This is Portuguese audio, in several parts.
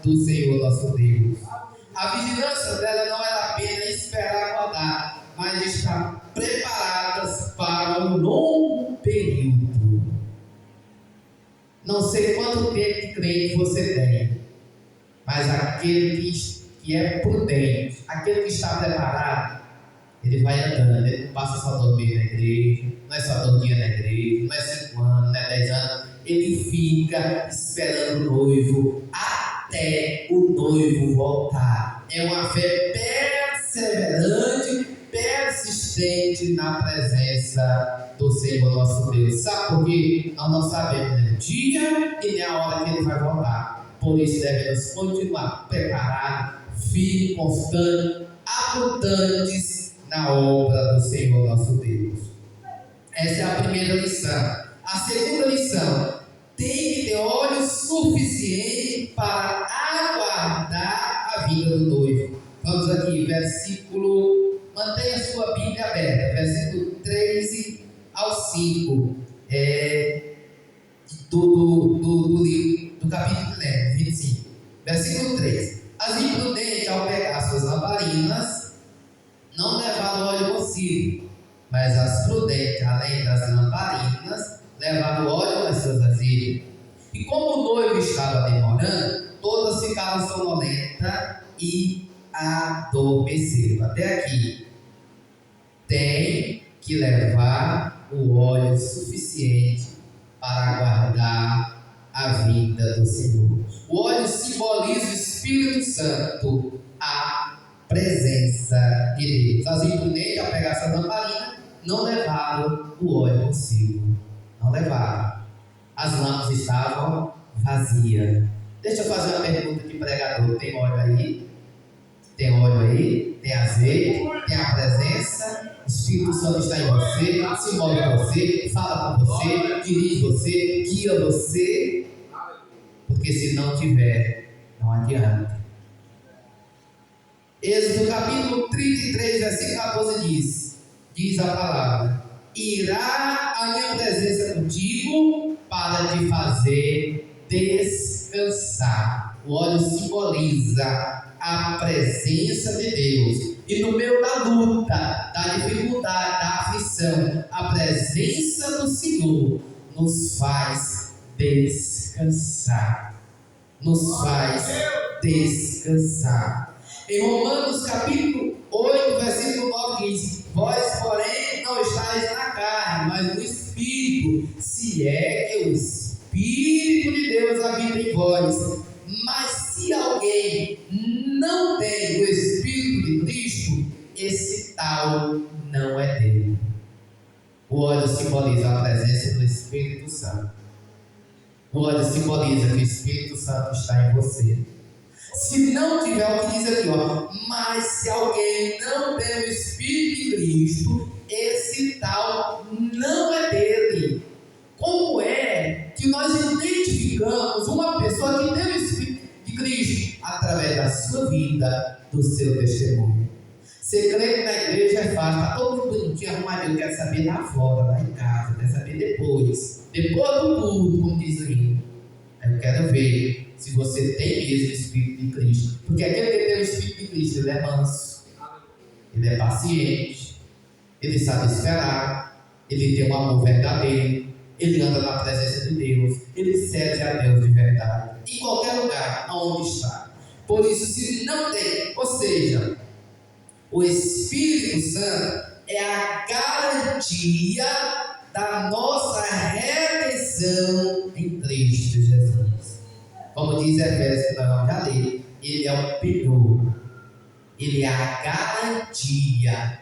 do Senhor nosso Deus. A vigilância dela não era apenas esperar acordar, mas estar preparadas para um longo período. Não sei quanto tempo de crente você tem, mas aquele que é prudente, aquele que está preparado, ele vai andando, ele não passa só 2 meses na igreja, não é só 2 dias na igreja, não é 5 anos, não é 10 anos, ele fica esperando o noivo até o noivo voltar. É uma fé perseverante, persistente na presença do Senhor nosso Deus. Sabe por quê? Nós não sabemos nem o dia e nem a hora que ele vai voltar. Por isso devemos continuar preparados, firmes, constantes, abundantes na obra do Senhor nosso Deus. Essa é a primeira lição. A segunda lição: tem que ter olhos suficientes para aguardar a vinda do noivo. Vamos aqui, versículo, mantenha a sua Bíblia aberta, versículo 13 ao 5, do capítulo 25, versículo 3. As imprudentes, ao pegar suas lamparinas, não levaram óleo consigo, mas as prudentes, além das lamparinas, levaram óleo nas suas vasilhas. E como o noivo estava demorando, todas ficaram sonolentas e adormeceram. Até aqui. Tem que levar o óleo suficiente para aguardar a vinda do Senhor. O óleo simboliza o Espírito Santo, a presença de Deus. As imprudentes, ao pegar essa lamparina, não levaram o óleo consigo. Não levaram. As lâmpadas estavam vazias. Deixa eu fazer uma pergunta de pregador. Tem óleo aí? Tem óleo aí? Tem azeite? Tem a presença? O Espírito Santo está em você, se move em você, fala com você, dirige você, guia você. Porque se não tiver, não adianta. Êxodo capítulo 33, versículo 14 diz a palavra: irá a minha presença contigo para te fazer descansar. O óleo simboliza a presença de Deus. E no meio da luta, da dificuldade, da aflição, a presença do Senhor nos faz descansar. Nos faz descansar. Em Romanos capítulo 8, versículo 9 diz: vós, porém, não estáis na carne, mas no Espírito, se é que o Espírito de Deus habita em vós. Mas se alguém não tem o Espírito de Cristo, esse tal não é dele. O óleo simboliza a presença do Espírito Santo. O óleo simboliza que o Espírito Santo está em você. Se não tiver, o que diz aqui, mas se alguém não tem o Espírito de Cristo, esse tal não é dele. Como é que nós identificamos uma pessoa que tem o Espírito de Cristo? Através da sua vida, do seu testemunho. Ser crente na igreja é fácil, está todo mundo bonitinho, arrumadinho, quer saber lá fora, lá em casa, quer saber depois do culto, como diz o hino. Eu quero ver se você tem mesmo o Espírito de Cristo, porque aquele que tem o Espírito de Cristo, ele é manso, ele é paciente, ele sabe esperar, ele tem um amor verdadeiro, ele anda na presença de Deus, ele serve a Deus de verdade, em qualquer lugar, aonde está. Por isso, se não tem, ou seja, o Espírito Santo é a garantia da nossa redenção em Cristo Jesus. Como diz Efésios, que nós vamos já ler, ele é o penhor, ele é a garantia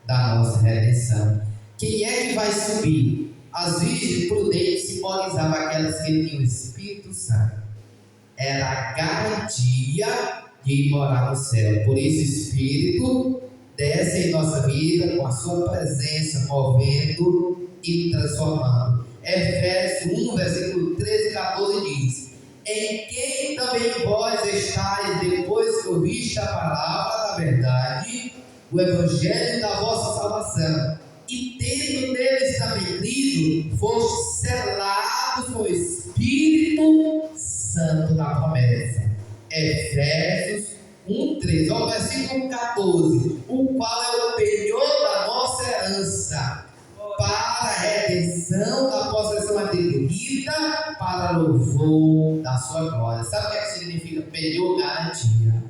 da nossa redenção. Quem é que vai subir? As virgens prudentes simbolizavam aquelas que tinham o Espírito Santo. Era a garantia de morar no céu. Por isso o Espírito desce em nossa vida com a sua presença, movendo e transformando. Efésios 1, versículo 13 e 14 diz: em quem também vós estáis, depois que ouviste a palavra da verdade, o evangelho da vossa salvação, e tendo neles também crido, fostes selados com o Espírito Santo da promessa, Efésios 1:3, ao versículo 14, o qual é o penhor da nossa herança, para a redenção da possessão adquirida, para louvor da sua glória. Sabe o que significa penhor? Garantia.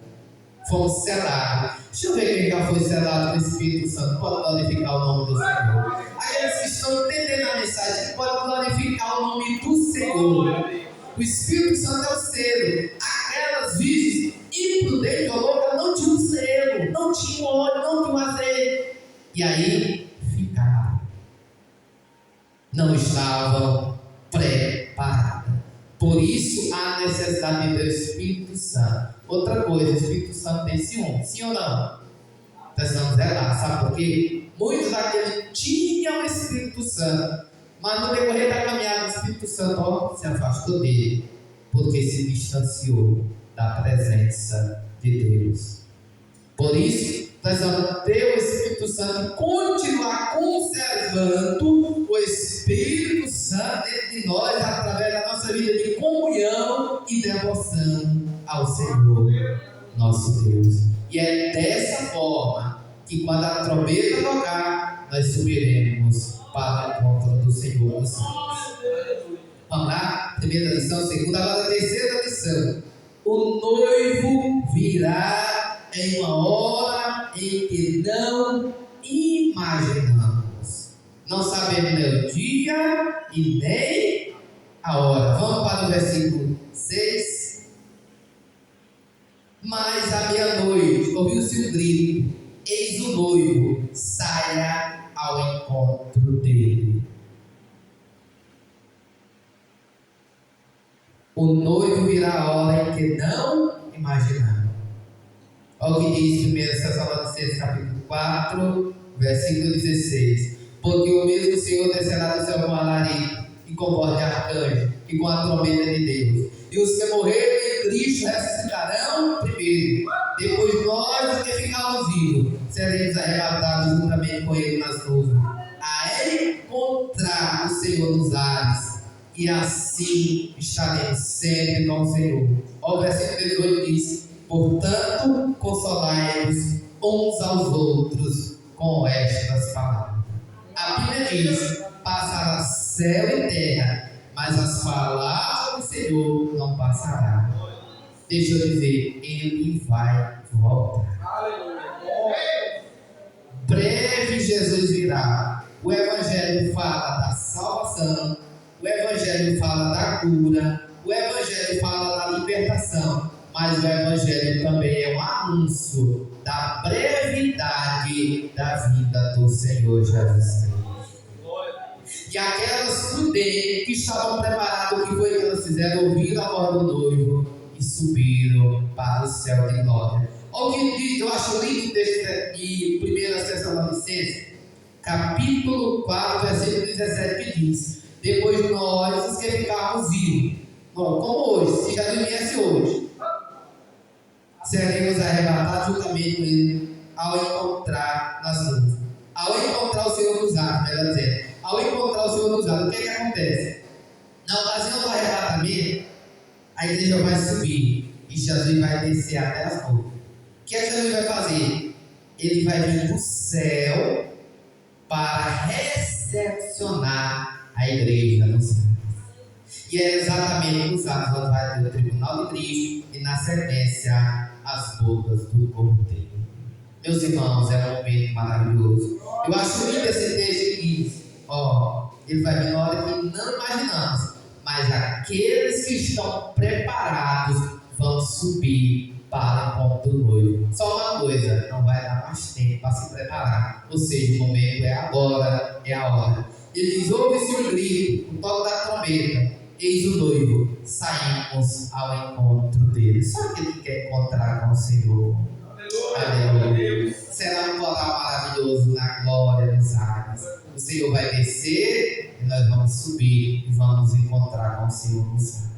Fomos selados. Deixa eu ver quem já foi selado com o Espírito Santo. Pode glorificar o nome do Senhor. Aqueles que estão entendendo a mensagem, pode glorificar o nome do Senhor. O Espírito Santo é o selo. Aquelas virgens imprudentes ou loucas não tinham um selo, não tinham óleo, não tinham azeite. E aí ficaram. Não estavam preparadas. Por isso há necessidade do Espírito Santo. Outra coisa, o Espírito Santo tem ciúme, sim ou não? Precisamos zelar, sabe por quê? Muitos daqueles tinham o Espírito Santo, mas no decorrer da caminhada do Espírito Santo se afastou dele, porque se distanciou da presença de Deus. Por isso, precisamos ter o Espírito Santo e continuar conservando o Espírito Santo dentro de nós, através da nossa vida de comunhão e devoção ao Senhor, nosso Deus. E é dessa forma que, quando a trombeta tocar, nós subiremos para o encontro do Senhor dos céus. Vamos lá? Primeira lição, segunda, agora a terceira lição. O noivo virá em uma hora em que não imaginamos. Não sabemos nem o dia e nem a hora. Vamos para o versículo 6. Mas à meia-noite ouviu-se um grito: eis o noivo, saia ao encontro dele. O noivo virá a hora em que não imaginamos. Olha o que diz 1 Tessalonicenses capítulo 4, versículo 16. Porque o mesmo Senhor descerá do céu com alarido e com voz de arcanjo e com a trombeta de Deus. E os que morreram em Cristo ressuscitarão primeiro. Depois nós, os que ficarmos vivos, seremos arrebatados juntamente com Ele nas nuvens, a encontrar o Senhor nos ares. E assim estaremos sempre com o Senhor. O versículo 18 diz: portanto, consolai-vos uns aos outros com estas palavras. A Bíblia diz: passará céu e terra, mas as palavras do Senhor não passarão. Deixa eu dizer, Ele vai voltar. Breve Jesus virá. O Evangelho fala da salvação, o Evangelho fala da cura, o Evangelho fala da libertação, mas o Evangelho também é um anúncio da brevidade da vida do Senhor Jesus Cristo. E aquelas prudentes que estavam preparadas, o que foi que elas fizeram? Ouviram a voz do noivo e subiram para o céu de glória. Olha o que diz, eu acho lindo o texto de 1 Tessalonicenses, capítulo 4, versículo 17, que diz: depois nós, os que ficarmos vivos, como hoje, se já viesse hoje, seremos arrebatados juntamente com Ele ao encontrar nas nuvens. Ao encontrar o Senhor nos ares, melhor dizendo, ao encontrar o Senhor nos ares, o que é que acontece? Na ocasião do arrebatamento, a igreja vai subir e Jesus vai descer até as nuvens. O que é que Jesus vai fazer? Ele vai vir do céu para recepcionar a igreja nos céus. E é exatamente nos ares onde vai ter o tribunal de Cristo e, na sequência, as bodas do Cordeiro. Meus irmãos, é um momento maravilhoso. Eu acho lindo esse texto que diz: ele vai vir na hora que não imaginamos, mas aqueles que estão preparados vão subir para o encontro do noivo. Só uma coisa, não vai dar mais tempo para se preparar, ou seja, o momento é agora, é a hora. Ele diz: ouve-se um grito, o toque da trombeta, eis o noivo, saímos ao encontro dele. Sabe que ele quer encontrar com o Senhor? Aleluia. Será um coral maravilhoso na glória dos ares. O Senhor vai descer e nós vamos subir e vamos encontrar com o Senhor nos ares.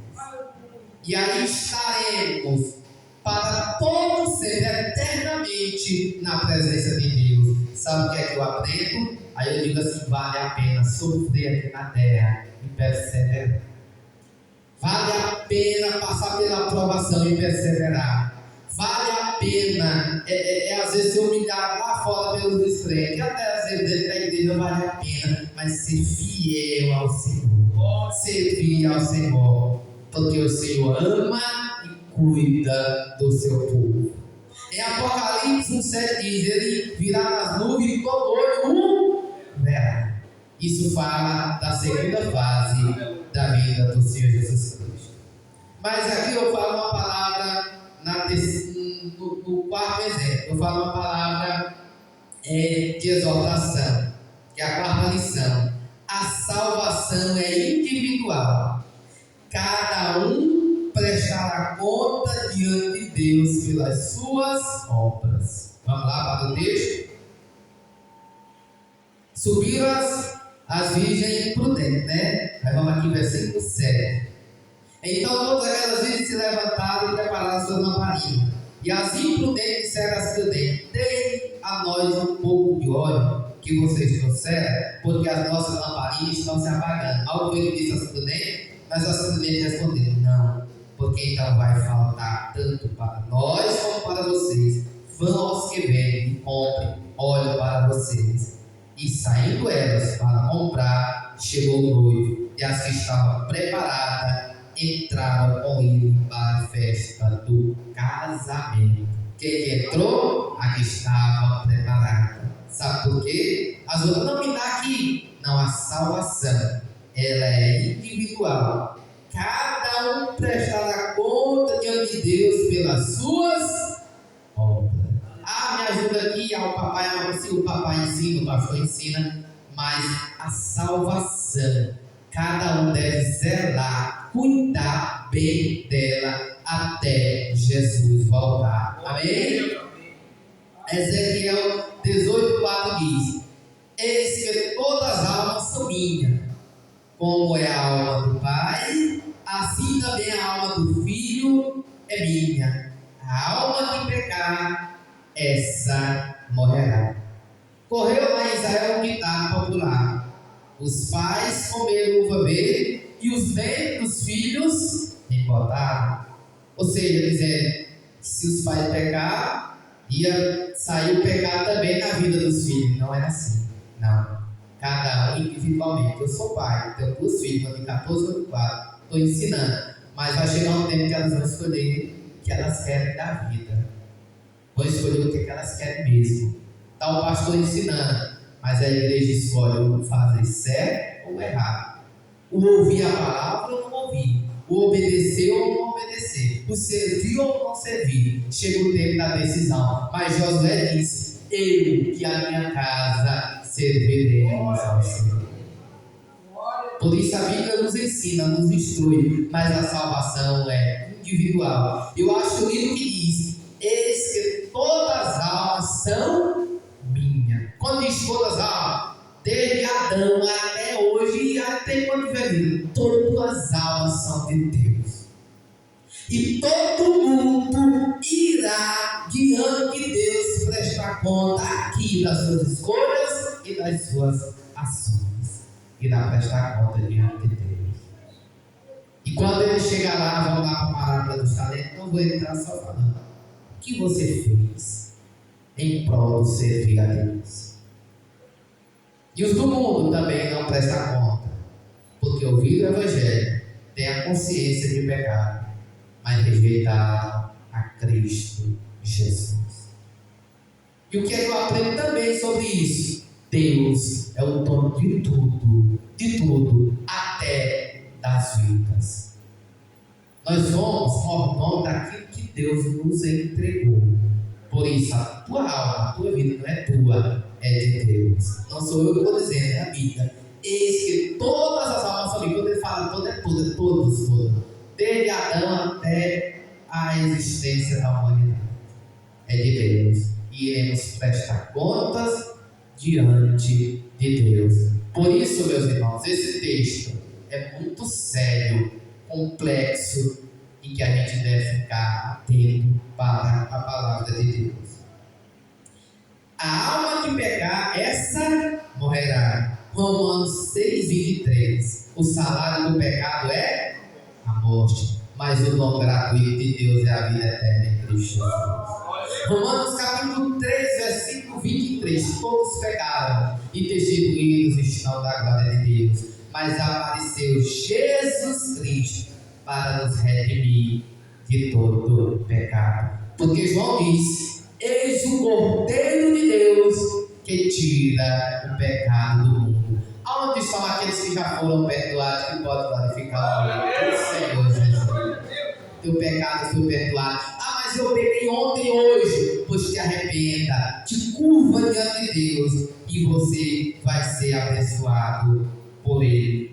E aí estaremos para todo ser eternamente na presença de Deus. Sabe o que é que eu aprendo? Aí eu digo assim: vale a pena sofrer aqui na terra e perseverar. Vale a pena passar pela aprovação e perseverar. Vale a pena, às vezes, ser humilhado lá fora pelos descrentes, até às vezes dentro da igreja vale a pena, mas ser fiel ao Senhor, servir ao Senhor, porque o Senhor ama e cuida do seu povo. Em Apocalipse 1,7 diz: ele virá nas nuvens e todo olho verá. Isso fala da segunda fase da vida do Senhor Jesus Cristo. Mas aqui eu falo uma palavra no quarto exemplo. Eu falo uma palavra de exortação, que é a quarta lição. A salvação é individual. Cada um prestará conta diante de Deus pelas suas obras. Vamos lá para o texto? Subiram as virgens prudentes, né? Aí vamos aqui, versículo 7. Então todas aquelas virgens se levantaram e prepararam suas lamparinas. E as imprudentes disseram às prudentes: dê a nós um pouco de óleo que vocês trouxeram, porque as nossas lamparinas estão se apagando. Ao que ele disse às prudentes, mas as prudentes responderam: não, porque então vai faltar tanto para nós como para vocês. Vão aos que vendem e comprem óleo para vocês. E saindo elas para comprar, chegou o noivo, e as que estavam preparadas entraram com ele para a festa do casamento. Quem entrou? A que estava preparada. Sabe por quê? As outras não me dá aqui. Não, a salvação, ela é individual. Cada um prestará conta diante de Deus pelas suas obras. Me ajuda aqui, o papai, se o papai ensina, o pastor ensina, mas a salvação, cada um deve zelar, cuidar bem dela até Jesus voltar. Amém? Ezequiel 18,4 diz: eis que todas as almas são minhas, como é a alma do Pai, assim também a alma do Filho é minha. A alma que pecar, essa morrerá. Correu lá em Israel um ditado popular: os pais comeram uva verde e os dentes dos filhos embotaram. Ou seja, dizendo, se os pais pecaram, ia sair o pecado também na vida dos filhos. Não era assim, não. Cada um individualmente. Eu sou pai, tenho 2 filhos, uma de 14 e uma de 4. Estou ensinando, mas vai chegar um tempo que elas vão escolher o que elas querem da vida. Vão escolher o que elas querem mesmo. Está o pastor ensinando, mas a igreja escolhe o fazer certo ou errado, o ouvir a palavra ou não ouvir, o obedecer ou não obedecer, o servir ou não servir. Chega o tempo da decisão. Mas Josué disse: eu e a minha casa serviremos ao Senhor. Por isso a Bíblia nos ensina, nos instrui, mas a salvação é individual. Eu acho lindo que diz: eis que todas as almas são minhas. Quando diz todas as almas, desde Adão até hoje e até quando tiver vida, todas as almas são de Deus. E todo mundo irá diante de Deus prestar conta aqui das suas escolhas e das suas ações. Irá prestar conta diante de Deus. E quando ele chegar lá, vamos lá para a parábola dos talentos, não vou entrar só falando. O que você fez em prol de servir a Deus? E os do mundo também não prestam conta, porque ouviram o Evangelho, têm a consciência de pecado, mas rejeitaram a Cristo Jesus. E o que é que eu aprendo também sobre isso? Deus é o dono de tudo, até das vidas. Nós somos mordomos daquilo que Deus nos entregou. Por isso, a tua alma, a tua vida não é tua, é de Deus. Não sou eu que estou dizendo, é a Bíblia. Eis que todas as almas são minhas. Quando ele fala todo, é tudo, todos. Desde Adão até a existência da humanidade. É de Deus. E iremos prestar contas diante de Deus. Por isso, meus irmãos, esse texto é muito sério, complexo, e que a gente deve ficar atento para a palavra de Deus. A alma que pecar, essa morrerá. Romanos 6:23. O salário do pecado é a morte, mas o dom gratuito de Deus é a vida eterna em Cristo Jesus. Romanos capítulo 3, versículo 23. Todos pecaram e destituídos estão da glória de Deus, mas apareceu Jesus Cristo para nos redimir de todo pecado. Porque João diz: eis o Cordeiro de Deus que tira o pecado do mundo. Aonde estão aqueles que já foram perdoados, que podem glorificar o nome do Senhor Jesus? Teu pecado foi perdoado. Ah, mas eu peguei ontem e hoje. Pois te arrependa, te curva diante de Deus e você vai ser abençoado por Ele.